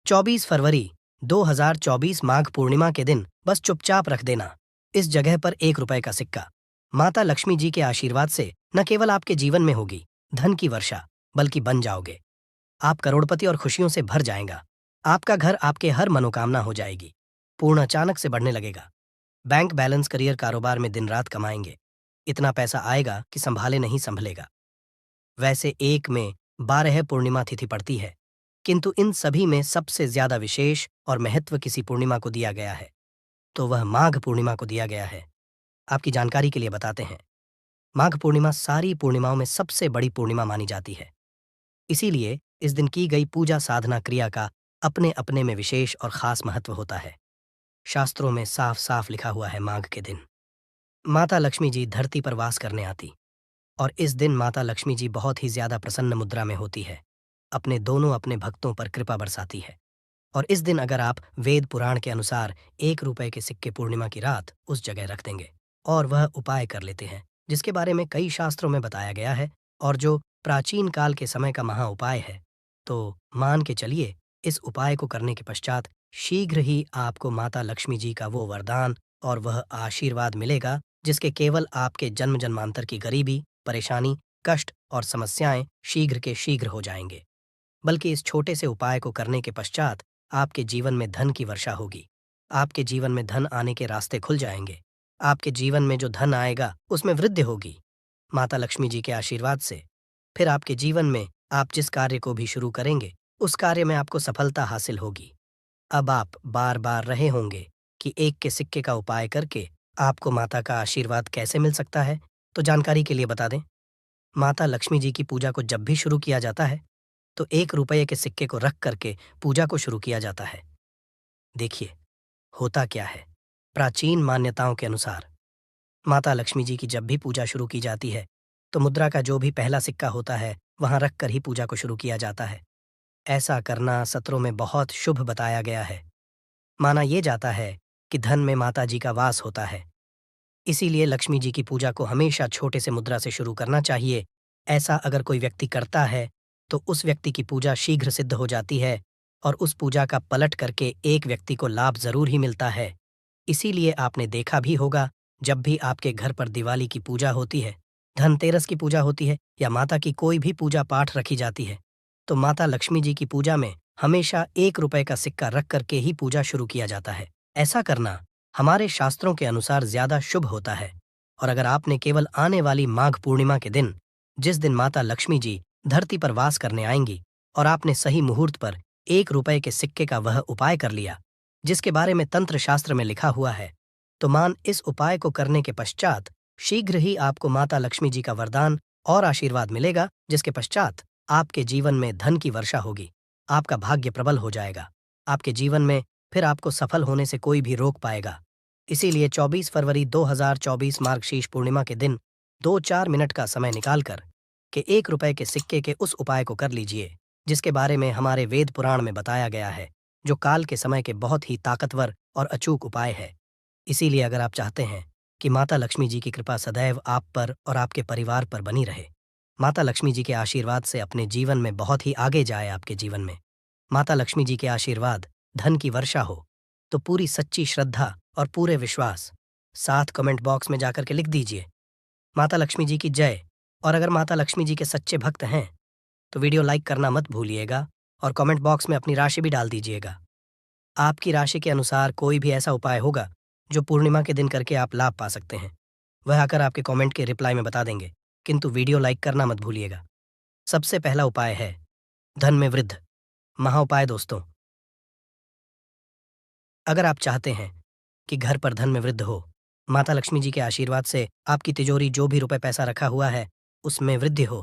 24 फरवरी 2024 माघ पूर्णिमा के दिन बस चुपचाप रख देना इस जगह पर 1 रुपए का सिक्का। माता लक्ष्मी जी के आशीर्वाद से न केवल आपके जीवन में होगी धन की वर्षा, बल्कि बन जाओगे आप करोड़पति और खुशियों से भर जाएगा। आपका घर आपके हर मनोकामना हो जाएगी। पूर्ण अचानक से बढ़ने लगेगा। बैंक बैलेंस, करियर, कारोबार में दिन रात कमाएंगे। इतना पैसा आएगा कि संभाले नहीं संभलेगा। वैसे एक में 12 पूर्णिमा तिथि पड़ती है, किंतु इन सभी में सबसे ज्यादा विशेष और महत्व किसी पूर्णिमा को दिया गया है, तो वह माघ पूर्णिमा को दिया गया है। आपकी जानकारी के लिए बताते हैं, माघ पूर्णिमा सारी पूर्णिमाओं में सबसे बड़ी पूर्णिमा मानी जाती है। इसीलिए इस दिन की गई पूजा साधना क्रिया का अपने अपने में विशेष और खास महत्व होता है। शास्त्रों में साफ साफ लिखा हुआ है, माघ के दिन माता लक्ष्मी जी धरती पर वास करने आती, और इस दिन माता लक्ष्मी जी बहुत ही ज्यादा प्रसन्न मुद्रा में होती है। अपने भक्तों पर कृपा बरसाती है। और इस दिन अगर आप वेद पुराण के अनुसार 1 रुपए के सिक्के पूर्णिमा की रात उस जगह रख देंगे और वह उपाय कर लेते हैं जिसके बारे में कई शास्त्रों में बताया गया है और जो प्राचीन काल के समय का महा उपाय है, तो मान के चलिए इस उपाय को करने के पश्चात शीघ्र ही आपको माता लक्ष्मी जी का वो वरदान और वह आशीर्वाद मिलेगा जिसके केवल आपके जन्म जन्मांतर की गरीबी, परेशानी, कष्ट और समस्याएं शीघ्र के शीघ्र हो जाएंगे। बल्कि इस छोटे से उपाय को करने के पश्चात आपके जीवन में धन की वर्षा होगी। आपके जीवन में धन आने के रास्ते खुल जाएंगे। आपके जीवन में जो धन आएगा उसमें वृद्धि होगी माता लक्ष्मी जी के आशीर्वाद से। फिर आपके जीवन में आप जिस कार्य को भी शुरू करेंगे उस कार्य में आपको सफलता हासिल होगी। अब आप बार बार रहे होंगे कि 1 के सिक्के का उपाय करके आपको माता का आशीर्वाद कैसे मिल सकता है, तो जानकारी के लिए बता दें, माता लक्ष्मी जी की पूजा को जब भी शुरू किया जाता है तो 1 रुपए के सिक्के को रख करके पूजा को शुरू किया जाता है। देखिए होता क्या है, प्राचीन मान्यताओं के अनुसार माता लक्ष्मी जी की जब भी पूजा शुरू की जाती है तो मुद्रा का जो भी पहला सिक्का होता है वहां रख कर ही पूजा को शुरू किया जाता है। ऐसा करना सत्रों में बहुत शुभ बताया गया है। माना यह जाता है कि धन में माता जी का वास होता है। इसीलिए लक्ष्मी जी की पूजा को हमेशा छोटे से मुद्रा से शुरू करना चाहिए। ऐसा अगर कोई व्यक्ति करता है तो उस व्यक्ति की पूजा शीघ्र सिद्ध हो जाती है और उस पूजा का पलट करके एक व्यक्ति को लाभ जरूर ही मिलता है। इसीलिए आपने देखा भी होगा, जब भी आपके घर पर दिवाली की पूजा होती है, धनतेरस की पूजा होती है या माता की कोई भी पूजा पाठ रखी जाती है, तो माता लक्ष्मी जी की पूजा में हमेशा 1 रुपए का सिक्का रख करके ही पूजा शुरू किया जाता है। ऐसा करना हमारे शास्त्रों के अनुसार ज्यादा शुभ होता है। और अगर आपने केवल आने वाली माघ पूर्णिमा के दिन, जिस दिन माता लक्ष्मी जी धरती पर वास करने आएंगी, और आपने सही मुहूर्त पर 1 रुपए के सिक्के का वह उपाय कर लिया जिसके बारे में तंत्र शास्त्र में लिखा हुआ है, तो मान इस उपाय को करने के पश्चात शीघ्र ही आपको माता लक्ष्मी जी का वरदान और आशीर्वाद मिलेगा, जिसके पश्चात आपके जीवन में धन की वर्षा होगी। आपका भाग्य प्रबल हो जाएगा। आपके जीवन में फिर आपको सफल होने से कोई भी रोक पाएगा। इसीलिए 24 फरवरी 2024 मार्गशीर्ष पूर्णिमा के दिन 2-4 मिनट का समय निकालकर के 1 रुपए के सिक्के के उस उपाय को कर लीजिए जिसके बारे में हमारे वेद पुराण में बताया गया है, जो काल के समय के बहुत ही ताकतवर और अचूक उपाय है। इसीलिए अगर आप चाहते हैं कि माता लक्ष्मी जी की कृपा सदैव आप पर और आपके परिवार पर बनी रहे, माता लक्ष्मी जी के आशीर्वाद से अपने जीवन में बहुत ही आगे जाए आपके जीवन में, माता लक्ष्मी जी के आशीर्वाद धन की वर्षा हो, तो पूरी सच्ची श्रद्धा और पूरे विश्वास साथ कमेंट बॉक्स में जाकर के लिख दीजिए, माता लक्ष्मी जी की जय। और अगर माता लक्ष्मी जी के सच्चे भक्त हैं तो वीडियो लाइक करना मत भूलिएगा और कमेंट बॉक्स में अपनी राशि भी डाल दीजिएगा। आपकी राशि के अनुसार कोई भी ऐसा उपाय होगा जो पूर्णिमा के दिन करके आप लाभ पा सकते हैं, वह आकर आपके कमेंट के रिप्लाई में बता देंगे, किंतु वीडियो लाइक करना मत भूलिएगा। सबसे पहला उपाय है धन में वृद्धि महा उपाय। दोस्तों, अगर आप चाहते हैं कि घर पर धन में वृद्धि हो, माता लक्ष्मी जी के आशीर्वाद से आपकी तिजोरी जो भी रुपए पैसा रखा हुआ है उसमें वृद्धि हो,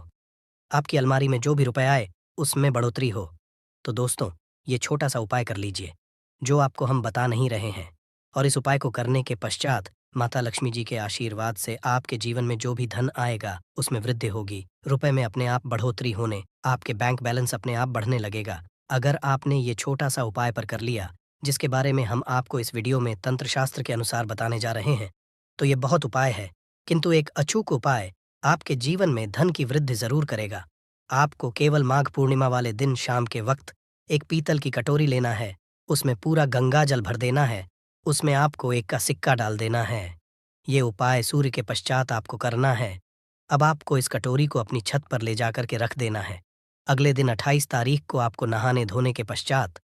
आपकी अलमारी में जो भी रुपए आए उसमें बढ़ोतरी हो, तो दोस्तों ये छोटा सा उपाय कर लीजिए जो आपको हम बता नहीं रहे हैं। और इस उपाय को करने के पश्चात माता लक्ष्मी जी के आशीर्वाद से आपके जीवन में जो भी धन आएगा उसमें वृद्धि होगी, रुपए में अपने आप बढ़ोतरी होने, आपके बैंक बैलेंस अपने आप बढ़ने लगेगा। अगर आपने ये छोटा सा उपाय पर कर लिया जिसके बारे में हम आपको इस वीडियो में तंत्र शास्त्र के अनुसार बताने जा रहे हैं, तो ये बहुत उपाय है, किंतु एक अचूक उपाय आपके जीवन में धन की वृद्धि जरूर करेगा। आपको केवल माघ पूर्णिमा वाले दिन शाम के वक्त एक पीतल की कटोरी लेना है, उसमें पूरा गंगा जल भर देना है, उसमें आपको 1 का सिक्का डाल देना है। ये उपाय सूर्य के पश्चात आपको करना है। अब आपको इस कटोरी को अपनी छत पर ले जाकर के रख देना है। अगले दिन 28 तारीख को आपको नहाने धोने के पश्चात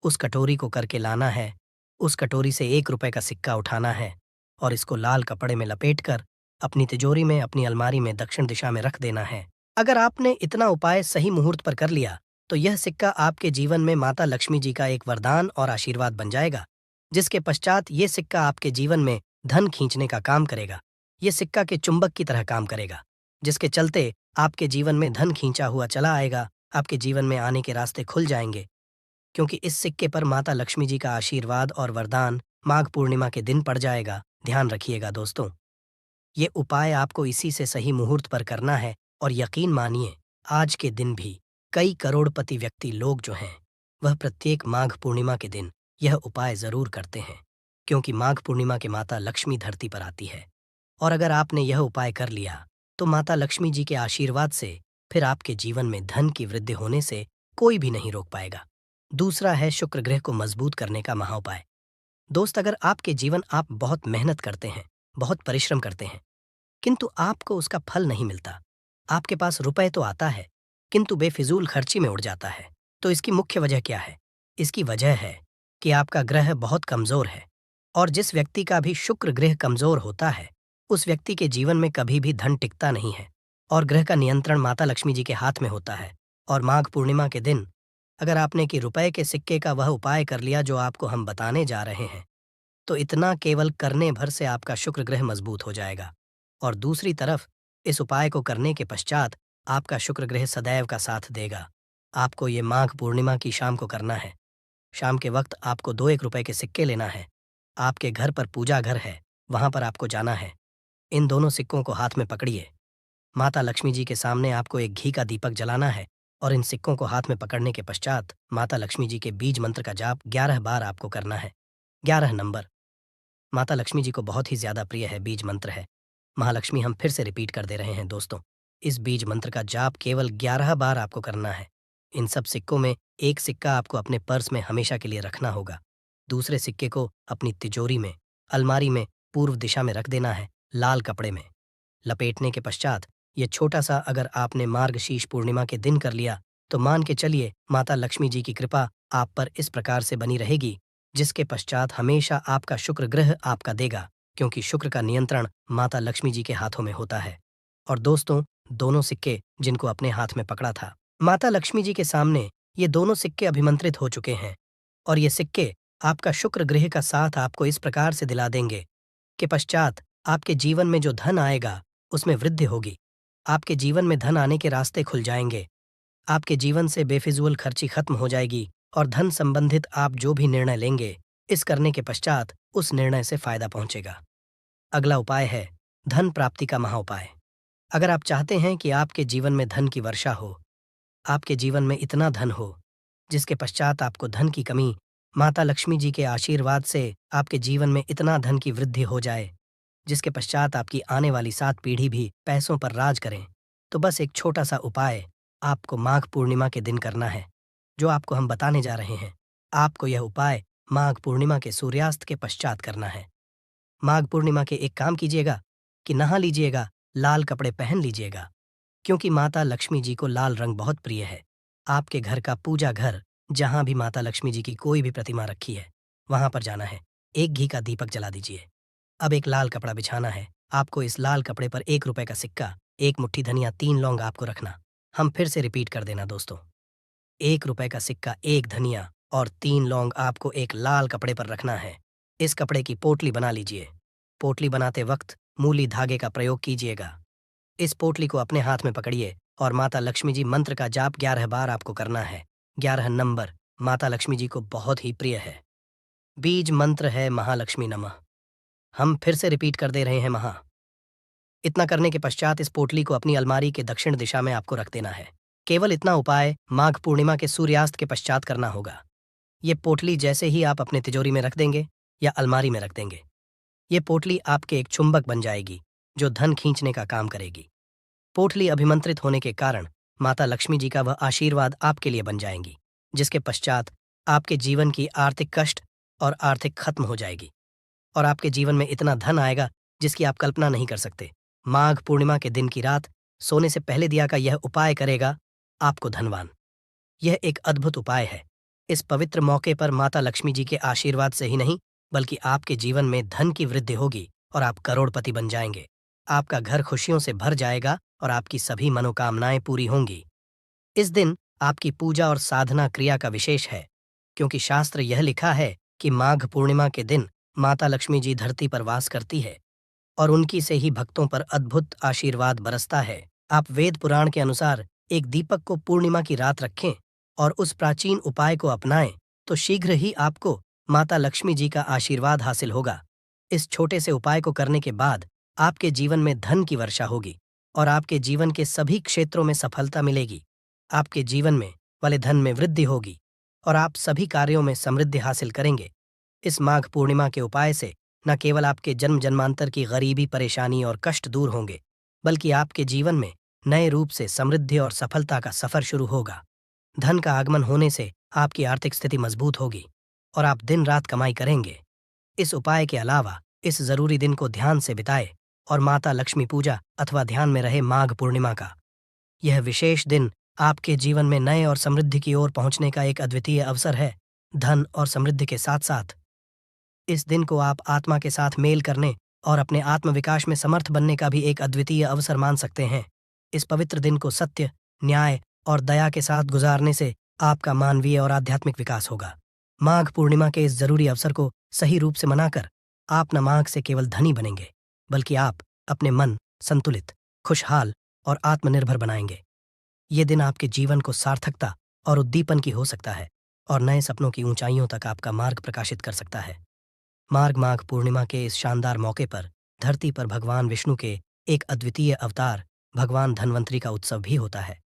उस कटोरी को करके लाना है। उस कटोरी से 1 रुपए का सिक्का उठाना है और इसको लाल कपड़े में लपेटकर अपनी तिजोरी में, अपनी अलमारी में दक्षिण दिशा में रख देना है। अगर आपने इतना उपाय सही मुहूर्त पर कर लिया तो यह सिक्का आपके जीवन में माता लक्ष्मी जी का एक वरदान और आशीर्वाद बन जाएगा, जिसके पश्चात ये सिक्का आपके जीवन में धन खींचने का काम करेगा। ये सिक्का के चुंबक की तरह काम करेगा, जिसके चलते आपके जीवन में धन खींचा हुआ चला आएगा, आपके जीवन में आने के रास्ते खुल जाएंगे, क्योंकि इस सिक्के पर माता लक्ष्मी जी का आशीर्वाद और वरदान माघ पूर्णिमा के दिन पड़ जाएगा। ध्यान रखिएगा दोस्तों, ये उपाय आपको इसी से सही मुहूर्त पर करना है और यकीन मानिए, आज के दिन भी कई करोड़पति व्यक्ति लोग जो हैं, वह प्रत्येक माघ पूर्णिमा के दिन यह उपाय जरूर करते हैं, क्योंकि माघ पूर्णिमा के माता लक्ष्मी धरती पर आती है। और अगर आपने यह उपाय कर लिया तो माता लक्ष्मी जी के आशीर्वाद से फिर आपके जीवन में धन की वृद्धि होने से कोई भी नहीं रोक पाएगा। दूसरा है शुक्र ग्रह को मजबूत करने का महाउपाय। दोस्त, अगर आपके जीवन आप बहुत मेहनत करते हैं, बहुत परिश्रम करते हैं, किंतु आपको उसका फल नहीं मिलता, आपके पास रुपए तो आता है किंतु बेफिजूल खर्ची में उड़ जाता है, तो इसकी मुख्य वजह क्या है? इसकी वजह है कि आपका ग्रह बहुत कमजोर है। और जिस व्यक्ति का भी शुक्र ग्रह कमजोर होता है, उस व्यक्ति के जीवन में कभी भी धन टिकता नहीं है। और ग्रह का नियंत्रण माता लक्ष्मी जी के हाथ में होता है। और माघ पूर्णिमा के दिन अगर आपने कि रुपए के सिक्के का वह उपाय कर लिया जो आपको हम बताने जा रहे हैं, तो इतना केवल करने भर से आपका शुक्र ग्रह मजबूत हो जाएगा। और दूसरी तरफ इस उपाय को करने के पश्चात आपका शुक्र ग्रह सदैव का साथ देगा। आपको ये माघ पूर्णिमा की शाम को करना है। शाम के वक्त आपको 2-1 रुपए के सिक्के लेना है। आपके घर पर पूजा घर है, वहां पर आपको जाना है। इन दोनों सिक्कों को हाथ में पकड़िए। माता लक्ष्मी जी के सामने आपको एक घी का दीपक जलाना है और इन सिक्कों को हाथ में पकड़ने के पश्चात माता लक्ष्मी जी के बीज मंत्र का जाप 11 बार आपको करना है। 11 नंबर माता लक्ष्मी जी को बहुत ही ज्यादा प्रिय है, बीज मंत्र है। महालक्ष्मी हम फिर से रिपीट कर दे रहे हैं दोस्तों, इस बीज मंत्र का जाप केवल 11 बार आपको करना है। इन सब सिक्कों में एक सिक्का आपको अपने पर्स में हमेशा के लिए रखना होगा। दूसरे सिक्के को अपनी तिजोरी में, अलमारी में पूर्व दिशा में रख देना है, लाल कपड़े में लपेटने के पश्चात ये छोटा सा अगर आपने मार्गशीर्ष पूर्णिमा के दिन कर लिया तो मान के चलिए माता लक्ष्मी जी की कृपा आप पर इस प्रकार से बनी रहेगी, जिसके पश्चात हमेशा आपका शुक्र ग्रह आपका देगा, क्योंकि शुक्र का नियंत्रण माता लक्ष्मी जी के हाथों में होता है। और दोस्तों, दोनों सिक्के जिनको अपने हाथ में पकड़ा था, माता लक्ष्मी जी के सामने ये दोनों सिक्के अभिमंत्रित हो चुके हैं। और ये सिक्के आपका शुक्र ग्रह का साथ आपको इस प्रकार से दिला देंगे कि पश्चात आपके जीवन में जो धन आएगा उसमें वृद्धि होगी। आपके जीवन में धन आने के रास्ते खुल जाएंगे। आपके जीवन से बेफिजूल खर्ची खत्म हो जाएगी और धन संबंधित आप जो भी निर्णय लेंगे, इस करने के पश्चात उस निर्णय से फायदा पहुंचेगा। अगला उपाय है धन प्राप्ति का महाउपाय। अगर आप चाहते हैं कि आपके जीवन में धन की वर्षा हो, आपके जीवन में इतना धन हो जिसके पश्चात आपको धन की कमी, माता लक्ष्मी जी के आशीर्वाद से आपके जीवन में इतना धन की वृद्धि हो जाए जिसके पश्चात आपकी आने वाली 7 पीढ़ी भी पैसों पर राज करें, तो बस एक छोटा सा उपाय आपको माघ पूर्णिमा के दिन करना है, जो आपको हम बताने जा रहे हैं। आपको यह उपाय माघ पूर्णिमा के सूर्यास्त के पश्चात करना है। माघ पूर्णिमा के एक काम कीजिएगा कि नहा लीजिएगा, लाल कपड़े पहन लीजिएगा, क्योंकि माता लक्ष्मी जी को लाल रंग बहुत प्रिय है। आपके घर का पूजा घर, जहां भी माता लक्ष्मी जी की कोई भी प्रतिमा रखी है, वहां पर जाना है। एक घी का दीपक जला दीजिए। अब एक लाल कपड़ा बिछाना है। आपको इस लाल कपड़े पर 1 रुपए का सिक्का, 1 मुट्ठी धनिया, 3 लौंग आपको रखना। हम फिर से रिपीट कर देना दोस्तों, 1 रुपए का सिक्का, 1 धनिया और 3 लौंग आपको एक लाल कपड़े पर रखना है। इस कपड़े की पोटली बना लीजिए। पोटली बनाते वक्त मूली धागे का प्रयोग कीजिएगा। इस पोटली को अपने हाथ में पकड़िए और माता लक्ष्मी जी मंत्र का जाप 11 बार आपको करना है। 11 नंबर माता लक्ष्मी जी को बहुत ही प्रिय है। बीज मंत्र है महालक्ष्मी नमः। हम फिर से रिपीट कर दे रहे हैं महा। इतना करने के पश्चात इस पोटली को अपनी अलमारी के दक्षिण दिशा में आपको रख देना है। केवल इतना उपाय माघ पूर्णिमा के सूर्यास्त के पश्चात करना होगा। ये पोटली जैसे ही आप अपने तिजोरी में रख देंगे या अलमारी में रख देंगे, ये पोटली आपके एक चुंबक बन जाएगी जो धन खींचने का काम करेगी। पोटली अभिमंत्रित होने के कारण माता लक्ष्मी जी का वह आशीर्वाद आपके लिए बन जाएंगी। जिसके पश्चात आपके जीवन की आर्थिक कष्ट और आर्थिक खत्म हो जाएगी और आपके जीवन में इतना धन आएगा जिसकी आप कल्पना नहीं कर सकते। माघ पूर्णिमा के दिन की रात सोने से पहले दिया का यह उपाय करेगा आपको धनवान। यह एक अद्भुत उपाय है। इस पवित्र मौके पर माता लक्ष्मी जी के आशीर्वाद से ही नहीं बल्कि आपके जीवन में धन की वृद्धि होगी और आप करोड़पति बन जाएंगे। आपका घर खुशियों से भर जाएगा और आपकी सभी मनोकामनाएं पूरी होंगी। इस दिन आपकी पूजा और साधना क्रिया का विशेष है क्योंकि शास्त्र यह लिखा है कि माघ पूर्णिमा के दिन माता लक्ष्मी जी धरती पर वास करती है और उनकी से ही भक्तों पर अद्भुत आशीर्वाद बरसता है। आप वेद पुराण के अनुसार एक दीपक को पूर्णिमा की रात रखें और उस प्राचीन उपाय को अपनाएं तो शीघ्र ही आपको माता लक्ष्मी जी का आशीर्वाद हासिल होगा। इस छोटे से उपाय को करने के बाद आपके जीवन में धन की वर्षा होगी और आपके जीवन के सभी क्षेत्रों में सफलता मिलेगी। आपके जीवन में वाले धन में वृद्धि होगी और आप सभी कार्यों में समृद्धि हासिल करेंगे। इस माघ पूर्णिमा के उपाय से न केवल आपके जन्म जन्मांतर की गरीबी, परेशानी और कष्ट दूर होंगे बल्कि आपके जीवन में नए रूप से समृद्धि और सफलता का सफर शुरू होगा। धन का आगमन होने से आपकी आर्थिक स्थिति मजबूत होगी और आप दिन रात कमाई करेंगे। इस उपाय के अलावा इस जरूरी दिन को ध्यान से बिताए और माता लक्ष्मी पूजा अथवा ध्यान में रहे माघ पूर्णिमा का यह विशेष दिन आपके जीवन में नए और समृद्धि की ओर पहुंचने का एक अद्वितीय अवसर है। धन और समृद्धि के साथ साथ इस दिन को आप आत्मा के साथ मेल करने और अपने आत्मविकास में समर्थ बनने का भी एक अद्वितीय अवसर मान सकते हैं। इस पवित्र दिन को सत्य, न्याय और दया के साथ गुजारने से आपका मानवीय और आध्यात्मिक विकास होगा। माघ पूर्णिमा के इस जरूरी अवसर को सही रूप से मनाकर आप न माघ से केवल धनी बनेंगे बल्कि आप अपने मन संतुलित, खुशहाल और आत्मनिर्भर बनाएंगे। ये दिन आपके जीवन को सार्थकता और उद्दीपन की हो सकता है और नए सपनों की ऊंचाइयों तक आपका मार्ग प्रकाशित कर सकता है। माघ पूर्णिमा के इस शानदार मौके पर धरती पर भगवान विष्णु के एक अद्वितीय अवतार भगवान धन्वंतरी का उत्सव भी होता है।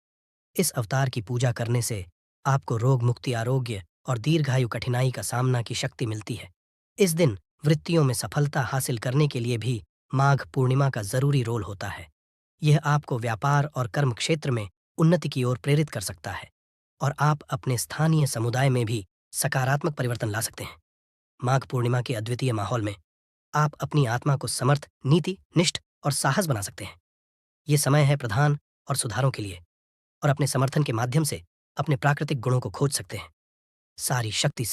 इस अवतार की पूजा करने से आपको रोग मुक्ति, आरोग्य और दीर्घायु कठिनाई का सामना की शक्ति मिलती है। इस दिन वृत्तियों में सफलता हासिल करने के लिए भी माघ पूर्णिमा का जरूरी रोल होता है। यह आपको व्यापार और कर्म क्षेत्र में उन्नति की ओर प्रेरित कर सकता है और आप अपने स्थानीय समुदाय में भी सकारात्मक परिवर्तन ला सकते हैं। माघ पूर्णिमा के अद्वितीय माहौल में आप अपनी आत्मा को समर्थ, नीति निष्ठ और साहस बना सकते हैं। ये समय है प्रधान और सुधारों के लिए और अपने समर्थन के माध्यम से अपने प्राकृतिक गुणों को खोज सकते हैं। सारी शक्ति,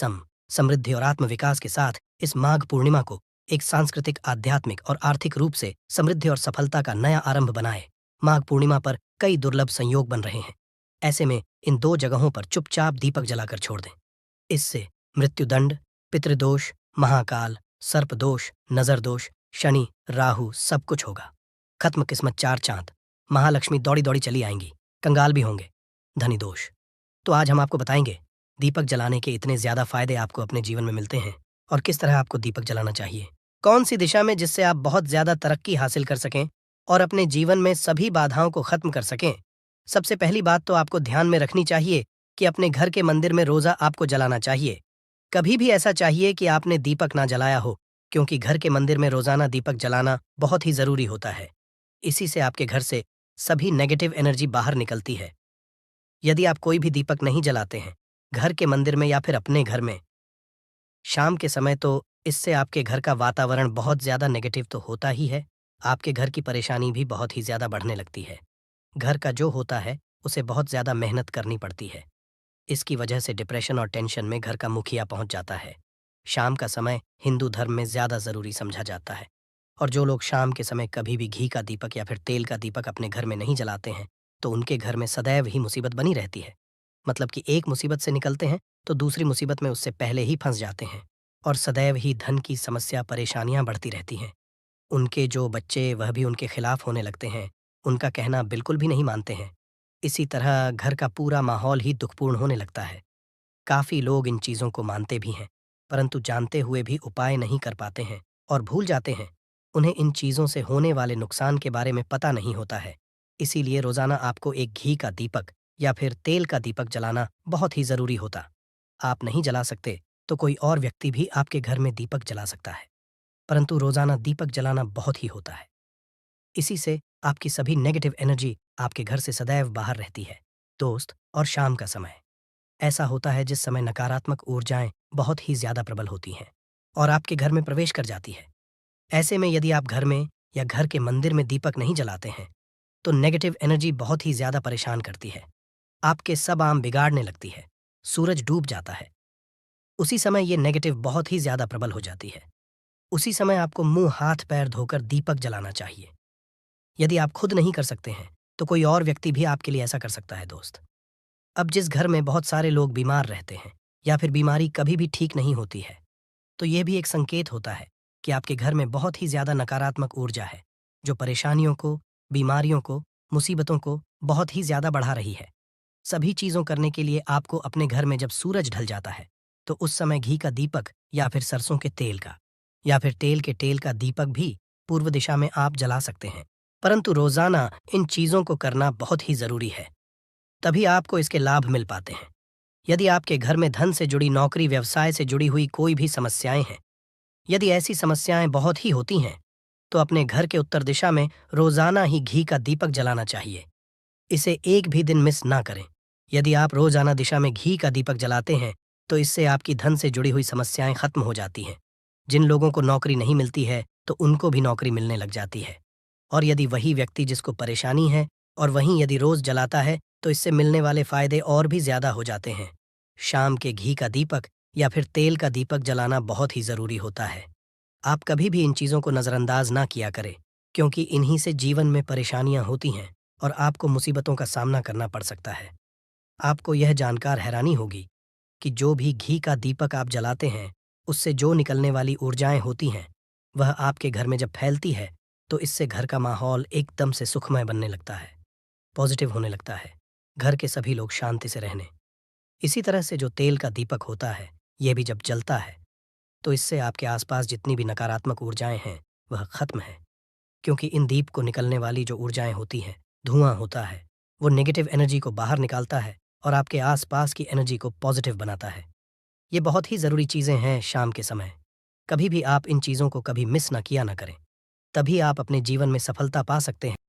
समृद्धि और आत्मविकास के साथ इस माघ पूर्णिमा को एक सांस्कृतिक, आध्यात्मिक और आर्थिक रूप से समृद्धि और सफलता का नया आरंभ बनाए। माघ पूर्णिमा पर कई दुर्लभ संयोग बन रहे हैं। ऐसे में इन 2 जगहों पर चुपचाप दीपक जलाकर छोड़ दें। इससे मृत्युदंड, पितृदोष, महाकाल, सर्पदोष, नजर दोष, शनि, राहु सब कुछ होगा। खत्म किस्मत 4 चांद। महालक्ष्मी दौड़ी दौड़ी चली आएंगी, कंगाल भी होंगे। धनी दोष। तो आज हम आपको बताएंगे दीपक जलाने के इतने ज्यादा फायदे आपको अपने जीवन में मिलते हैं और किस तरह आपको दीपक जलाना चाहिए। कौन सी दिशा में जिससे आप बहुत ज्यादा तरक्की हासिल कर सकें और अपने जीवन में सभी बाधाओं को खत्म कर सकें। सबसे पहली बात तो आपको ध्यान में रखनी चाहिए कि अपने घर के मंदिर में रोजा आपको जलाना चाहिए। कभी भी ऐसा चाहिए कि आपने दीपक ना जलाया हो, क्योंकि घर के मंदिर में रोजाना दीपक जलाना बहुत ही जरूरी होता है। इसी से आपके घर से सभी नेगेटिव एनर्जी बाहर निकलती है। यदि आप कोई भी दीपक नहीं जलाते हैं घर के मंदिर में या फिर अपने घर में शाम के समय, तो इससे आपके घर का वातावरण बहुत ज्यादा नेगेटिव तो होता ही है, आपके घर की परेशानी भी बहुत ही ज्यादा बढ़ने लगती है। घर का जो होता है उसे बहुत ज्यादा मेहनत करनी पड़ती है। इसकी वजह से डिप्रेशन और टेंशन में घर का मुखिया पहुंच जाता है। शाम का समय हिंदू धर्म में ज्यादा जरूरी समझा जाता है और जो लोग शाम के समय कभी भी घी का दीपक या फिर तेल का दीपक अपने घर में नहीं जलाते हैं तो उनके घर में सदैव ही मुसीबत बनी रहती है। मतलब कि एक मुसीबत से निकलते हैं तो दूसरी मुसीबत में उससे पहले ही फंस जाते हैं और सदैव ही धन की समस्या, परेशानियां बढ़ती रहती हैं। उनके जो बच्चे वह भी उनके खिलाफ होने लगते हैं, उनका कहना बिल्कुल भी नहीं मानते हैं। इसी तरह घर का पूरा माहौल ही दुखपूर्ण होने लगता है। काफी लोग इन चीजों को मानते भी हैं परंतु जानते हुए भी उपाय नहीं कर पाते हैं और भूल जाते हैं। उन्हें इन चीजों से होने वाले नुकसान के बारे में पता नहीं होता है। इसीलिए रोजाना आपको एक घी का दीपक या फिर तेल का दीपक जलाना बहुत ही जरूरी होता। आप नहीं जला सकते तो कोई और व्यक्ति भी आपके घर में दीपक जला सकता है, परंतु रोजाना दीपक जलाना बहुत ही होता है। इसी से आपकी सभी नेगेटिव एनर्जी आपके घर से सदैव बाहर रहती है। दोस्त और शाम का समय ऐसा होता है जिस समय नकारात्मक ऊर्जाएं बहुत ही ज्यादा प्रबल होती हैं और आपके घर में प्रवेश कर जाती है। ऐसे में यदि आप घर में या घर के मंदिर में दीपक नहीं जलाते हैं तो नेगेटिव एनर्जी बहुत ही ज्यादा परेशान करती है। आपके सब आम बिगाड़ने लगती है। सूरज डूब जाता है। उसी समय ये नेगेटिव बहुत ही ज्यादा प्रबल हो जाती है। उसी समय आपको मुंह हाथ पैर धोकर दीपक जलाना चाहिए। यदि आप खुद नहीं कर सकते हैं तो कोई और व्यक्ति भी आपके लिए ऐसा कर सकता है दोस्त। अब जिस घर में बहुत सारे लोग बीमार रहते हैं या फिर बीमारी कभी भी ठीक नहीं होती है तो यह भी एक संकेत होता है कि आपके घर में बहुत ही ज्यादा नकारात्मक ऊर्जा है जो परेशानियों को, बीमारियों को, मुसीबतों को बहुत ही ज्यादा बढ़ा रही है। सभी चीजों करने के लिए आपको अपने घर में जब सूरज ढल जाता है तो उस समय घी का दीपक या फिर सरसों के तेल का या फिर तेल का दीपक भी पूर्व दिशा में आप जला सकते हैं। परंतु रोजाना इन चीजों को करना बहुत ही जरूरी है, तभी आपको इसके लाभ मिल पाते हैं। यदि आपके घर में धन से जुड़ी, नौकरी व्यवसाय से जुड़ी हुई कोई भी समस्याएं हैं, यदि ऐसी समस्याएं बहुत ही होती हैं तो अपने घर के उत्तर दिशा में रोजाना ही घी का दीपक जलाना चाहिए। इसे एक भी दिन मिस ना करें। यदि आप रोजाना दिशा में घी का दीपक जलाते हैं तो इससे आपकी धन से जुड़ी हुई समस्याएं खत्म हो जाती हैं। जिन लोगों को नौकरी नहीं मिलती है तो उनको भी नौकरी मिलने लग जाती है। और यदि वही व्यक्ति जिसको परेशानी है और वहीं यदि रोज जलाता है तो इससे मिलने वाले फायदे और भी ज्यादा हो जाते हैं। शाम के घी का दीपक या फिर तेल का दीपक जलाना बहुत ही जरूरी होता है। आप कभी भी इन चीजों को नजरअंदाज ना किया करें, क्योंकि इन्हीं से जीवन में परेशानियां होती हैं और आपको मुसीबतों का सामना करना पड़ सकता है। आपको यह जानकर हैरानी होगी कि जो भी घी का दीपक आप जलाते हैं उससे जो निकलने वाली ऊर्जाएं होती हैं वह आपके घर में जब फैलती है तो इससे घर का माहौल एकदम से सुखमय बनने लगता है, पॉजिटिव होने लगता है। घर के सभी लोग शांति से रहने। इसी तरह से जो तेल का दीपक होता है यह भी जब जलता है तो इससे आपके आसपास जितनी भी नकारात्मक ऊर्जाएं हैं वह खत्म है, क्योंकि इन दीप को निकलने वाली जो ऊर्जाएं होती हैं, धुआं होता है, वो नेगेटिव एनर्जी को बाहर निकालता है और आपके आसपास की एनर्जी को पॉजिटिव बनाता है। ये बहुत ही ज़रूरी चीज़ें हैं शाम के समय। कभी भी आप इन चीज़ों को कभी मिस ना किया ना करें, तभी आप अपने जीवन में सफलता पा सकते हैं।